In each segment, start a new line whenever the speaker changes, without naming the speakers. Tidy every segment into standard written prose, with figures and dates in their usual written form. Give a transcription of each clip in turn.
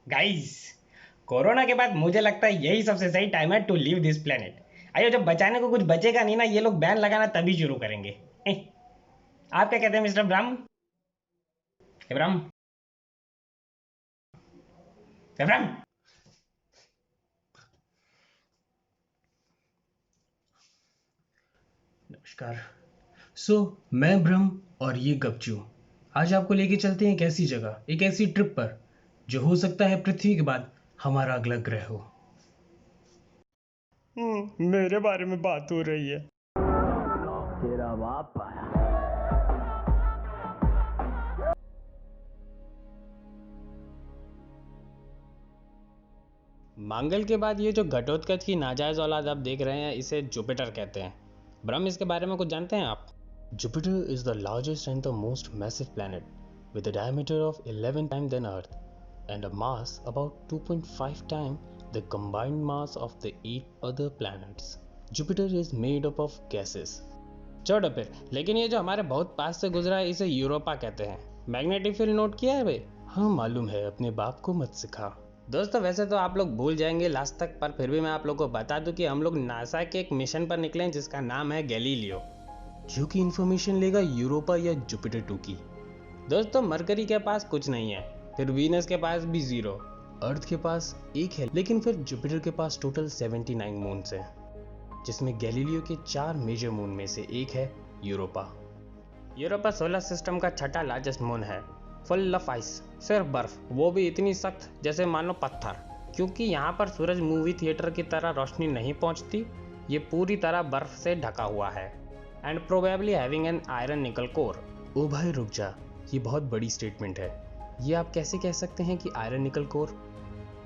Guys, corona के बाद मुझे लगता है यही सबसे सही टाइम है टू लीव दिस प्लेनेट। अयो जब बचाने को कुछ बचेगा नहीं ना, ये लोग बैन लगाना तभी शुरू करेंगे। आप क्या कहते हैं मिस्टर ब्राह्म? इब्राहिम, इब्राहिम।
नमस्कार। मैं ब्रह्म और ये गपचू आज आपको लेके चलते हैं एक ऐसी जगह, एक ऐसी ट्रिप पर जो हो सकता है पृथ्वी के बाद हमारा अगला ग्रह हो।
मेरे बारे में बात हो रही है।
तेरा बाप आया।
मंगल के बाद ये जो घटोत्कच की नाजायज औलाद आप देख रहे हैं, इसे जुपिटर कहते हैं। ब्रह्म, इसके बारे में कुछ जानते हैं आप?
Jupiter is the largest and the most massive planet with a diameter of 11 times than Earth and a mass about 2.5 times the combined mass of the 8 other planets. Jupiter is made up of gases.
छोड़ो फिर, लेकिन ये जो हमारे बहुत पास से गुजरा है, इसे यूरोपा कहते हैं। मैग्नेटिक फील्ड नोट किया है भाई?
हाँ मालूम है, अपने बाप को मत सिखा।
दोस्तों, वैसे तो आप लोग भूल जाएंगे लास्ट तक, पर फिर भी मैं आप लोग को बता दूं कि हम लोग नासा के एक मिशन पर निकले हैं जिसका नाम है गैलीलियो,
जो कि इंफॉर्मेशन लेगा यूरोपा या जुपिटर 2 की।
दोस्तों, मरकरी के पास कुछ नहीं है, फिर वीनस के पास भी जीरो,
अर्थ के पास एक है, लेकिन फिर जुपिटर के पास टोटल 79 मून्स हैं, जिसमें गैलीलियो के 4 मेजर मून में से एक है यूरोपा।
यूरोपा सोलर सिस्टम का छठा लार्जेस्ट मून है, फुल ऑफ आइस, सिर्फ बर्फ, वो भी इतनी सख्त जैसे मानो पत्थर। क्योंकि यहाँ पर सूरज मूवी थिएटर की तरह रोशनी नहीं पहुँचती, ये पूरी तरह बर्फ से ढका हुआ है, and probably having an iron nickel core.
ओ भाई रुक जा, ये बहुत बड़ी स्टेटमेंट है। ये आप कैसे कह सकते हैं कि आयरन निकल कोर?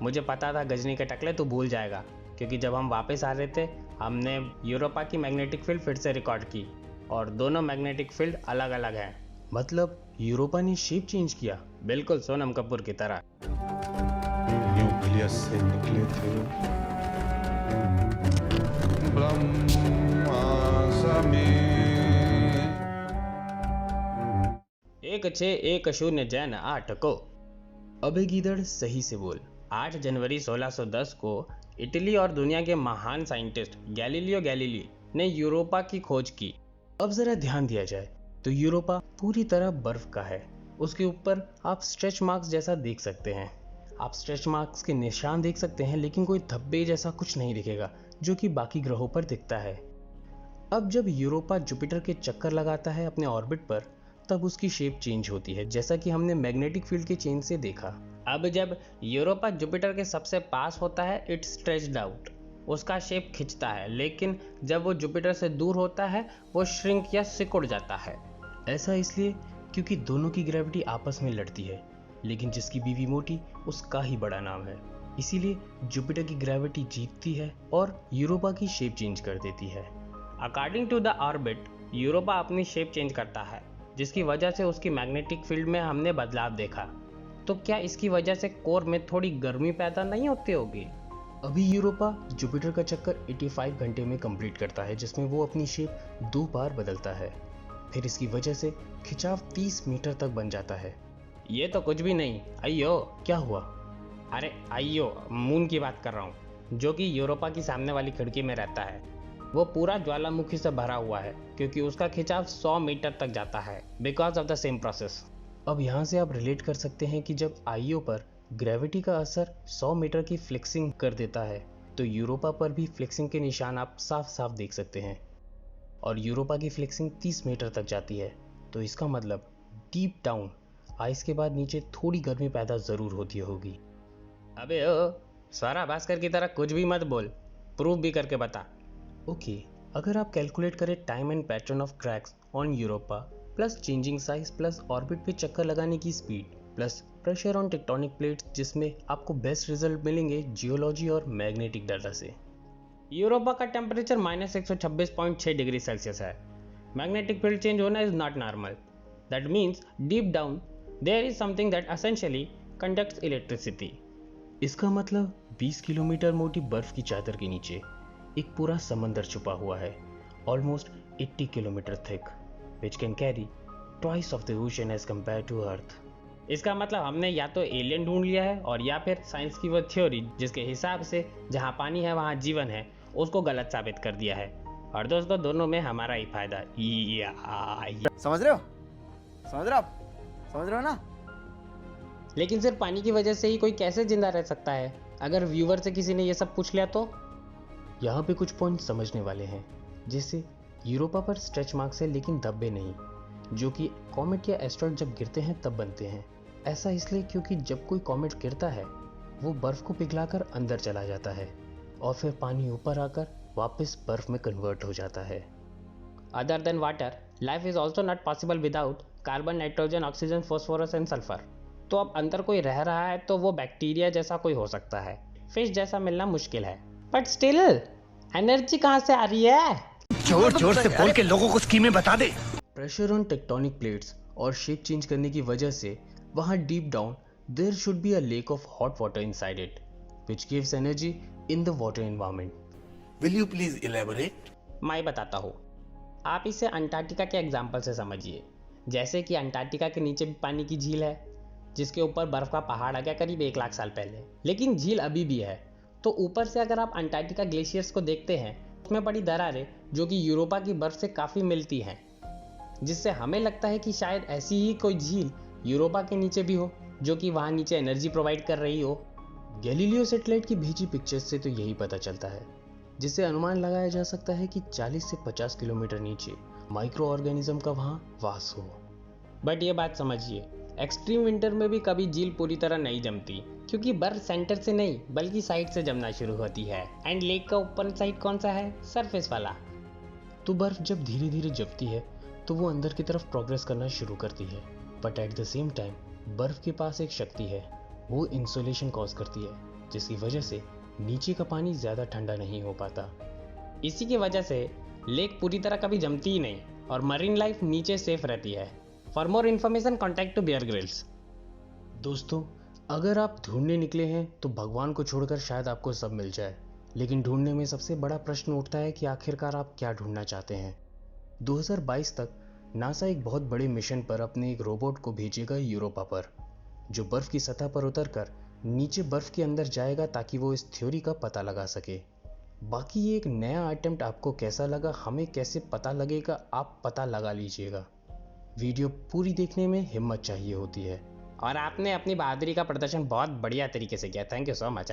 मुझे पता था गजनी के टकले तू भूल जाएगा, क्योंकि जब हम वापस आ रहे थे हमने यूरोपा की मैग्नेटिक फील्ड फिर से रिकॉर्ड की, और दोनों मैग्नेटिक फील्ड अलग अलग हैं।
मतलब यूरोपा ने शेप चेंज किया?
बिल्कुल सोनम कपूर की तरह।
न्यूक्लियस से निकले थे ब्रह्मास्त्र में।
1610 जैन 8 को।
अबे गीदड़, सही से बोल।
8 जनवरी 1610 को इटली और दुनिया के महान साइंटिस्ट गैलीलियो गैलीली ने यूरोपा की खोज की।
अब जरा ध्यान दिया जाए तो यूरोपा पूरी तरह बर्फ का है। उसके ऊपर आप स्ट्रेच मार्क्स जैसा देख सकते हैं। आप स्ट्रेच मार्क्स के निशान देख सकते हैं, लेकिन कोई धब्बे जैसा कुछ नहीं दिखेगा जो कि बाकी ग्रहों पर दिखता है। अब जब यूरोपा जुपिटर के चक्कर लगाता है अपने ऑर्बिट पर, तब उसकी शेप चेंज होती है, जैसा कि हमने मैग्नेटिक फील्ड के चेंज से देखा।
अब जब यूरोपा जुपिटर के सबसे पास होता है, इट स्ट्रेच्ड आउट, उसका शेप खिंचता है, लेकिन जब वो जुपिटर से दूर होता है वो श्रिंक या सिकुड़ जाता है।
ऐसा इसलिए क्योंकि दोनों की ग्रेविटी आपस में लड़ती है, लेकिन जिसकी बीवी मोटी उसका ही बड़ा नाम है। इसीलिए जुपिटर की ग्रेविटी जीतती है और यूरोपा की शेप चेंज कर देती है।
According to the orbit, Europa अपनी शेप चेंज करता है, जिसकी वजह से उसकी मैग्नेटिक फील्ड में हमने बदलाव देखा। तो क्या इसकी वजह से कोर में थोड़ी गर्मी पैदा नहीं होती होगी?
अभी यूरोपा जुपिटर का चक्कर 85 घंटे में कंप्लीट करता है, जिसमें वो अपनी शेप 2 बार बदलता है। फिर इसकी वजह से खिंचाव 30 मीटर तक बन जाता है।
ये तो कुछ भी नहीं। अयो,
क्या हुआ?
अरे अयो, मून की बात कर रहा हूँ, जो कि यूरोपा की सामने वाली खिड़की में रहता है। वो पूरा ज्वालामुखी से भरा हुआ है, क्योंकि उसका खिंचाव 100 मीटर तक जाता है, because of the same process.
अब यहाँ से आप रिलेट कर सकते हैं कि जब आईओ पर ग्रेविटी का असर 100 मीटर की फ्लेक्सिंग कर देता है, तो यूरोपा पर भी फ्लेक्सिंग के निशान आप साफ साफ देख सकते हैं। और यूरोपा की फ्लेक्सिंग 30 मीटर तक जाती है, तो इसका मतलब डीप डाउन आइस के बाद नीचे थोड़ी गर्मी पैदा जरूर होती होगी।
अबे ओ, स्वरा भास्कर की तरह कुछ भी मत बोल, प्रूव भी करके बता।
ओके, अगर आप कैलकुलेट करें time and pattern of cracks on Europa plus changing size plus orbit पे चक्कर लगाने की speed plus pressure on tectonic plates, जिसमें आपको बेस्ट रिजल्ट मिलेंगे जियोलॉजी और मैग्नेटिक डाटा से।
यूरोपा का टेम्परेचर -126.6 डिग्री सेल्सियस है। मैग्नेटिक फील्ड चेंज होना is not normal. That means deep down there is something that essentially conducts electricity.
इसका मतलब 20 किलोमीटर मोटी बर्फ की चादर के नीचे एक पूरा समंदर छुपा हुआ है, almost 80 kilometre thick, which can carry twice of the ocean as compared to Earth.
इसका मतलब हमने या तो एलियन ढूंढ लिया है और या फिर साइंस की वो थ्योरी जिसके हिसाब से जहाँ पानी है वहाँ जीवन है उसको गलत साबित कर दिया है। और दोस्तों दोनों में हमारा ही फायदा।
समझ रहे हो? समझ रहे हो आप? समझ रहे हो ना?
लेकिन सिर्फ पानी की वजह से ही कोई कैसे जिंदा रह सकता है? अगर व्यूवर से किसी ने ये सब पूछ लिया तो?
यहाँ पे कुछ पॉइंट समझने वाले हैं। जैसे यूरोपा पर स्ट्रेच मार्क्स है लेकिन धब्बे नहीं, जो कि कॉमेट या एस्ट्रॉइड जब गिरते हैं तब बनते हैं। ऐसा इसलिए क्योंकि जब कोई कॉमेट गिरता है वो बर्फ को पिघलाकर अंदर चला जाता है और फिर पानी ऊपर आकर वापस बर्फ में कन्वर्ट हो जाता है।
Other than water, life is also not possible without carbon, nitrogen, oxygen, phosphorus and sulphur. तो अब अंदर कोई रह रहा है तो वो बैक्टीरिया जैसा कोई हो सकता है, फिश जैसा मिलना मुश्किल है। बट स्टिल एनर्जी कहाँ से आ रही है?
जोर जोर से बोल के लोगों को स्कीमें बता दे।
प्रेशर ऑन टेक्टोनिक प्लेट्स और शेप चेंज करने की वजह से वहाँ deep down there should be a lake of hot water inside it which gives energy in the water environment.
Will you please elaborate?
मैं बताता हूँ। आप इसे अंटार्कटिका के एग्जाम्पल से समझिए। जैसे कि अंटार्कटिका के नीचे भी पानी की झील है जिसके ऊपर बर्फ का पहाड़ आ गया करीब 1 लाख साल पहले, लेकिन झील अभी भी है। तो ऊपर से अगर आप अंटार्कटिका ग्लेशियर्स को देखते हैं उसमें पड़ी दरारें जो कि यूरोपा की बर्फ से काफ़ी मिलती हैं, जिससे हमें लगता है कि शायद ऐसी ही कोई झील यूरोपा के नीचे भी हो जो कि वहाँ नीचे एनर्जी प्रोवाइड कर रही हो।
गैलीलियो सैटेलाइट की भेजी पिक्चर्स से तो यही पता चलता है, जिससे अनुमान लगाया जा सकता है कि 40 से 50 किलोमीटर नीचे माइक्रो ऑर्गेनिज्म का वहाँ वास हो।
बट ये बात समझिए, एक्सट्रीम विंटर में भी कभी झील पूरी तरह नहीं जमती क्योंकि बर्फ सेंटर से नहीं बल्कि साइड से जमना शुरू होती है। एंड लेक का ऊपर साइड कौन सा है? सरफेस वाला।
तो बर्फ जब धीरे धीरे जमती है तो वो अंदर की तरफ प्रोग्रेस करना शुरू करती है, but at the same time बर्फ के पास एक शक्ति है, वो इंसुलेशन कॉज करती है, जिसकी वजह से नीचे का पानी ज़्यादा ठंडा नहीं हो पाता।
इसी की वजह से लेक पूरी तरह कभी जमती ही नहीं और मरीन लाइफ नीचे सेफ रहती है। For more information contact to Bear Grylls.
दोस्तों, अगर आप ढूंढने निकले हैं तो भगवान को छोड़कर शायद आपको सब मिल जाए, लेकिन ढूंढने में सबसे बड़ा प्रश्न उठता है कि आखिरकार आप क्या ढूंढना चाहते हैं। 2022 तक नासा एक बहुत बड़े मिशन पर अपने एक रोबोट को भेजेगा यूरोपा पर, जो बर्फ की सतह पर उतरकर नीचे बर्फ के अंदर जाएगा ताकि वो इस थ्योरी का पता लगा सके। बाकी ये एक नया अटेम्प्ट आपको कैसा लगा, हमें कैसे पता लगेगा, आप पता लगा लीजिएगा। वीडियो पूरी देखने में हिम्मत चाहिए होती है।
और आपने अपनी बहादुरी का प्रदर्शन बहुत बढ़िया तरीके से किया। Thank you so much.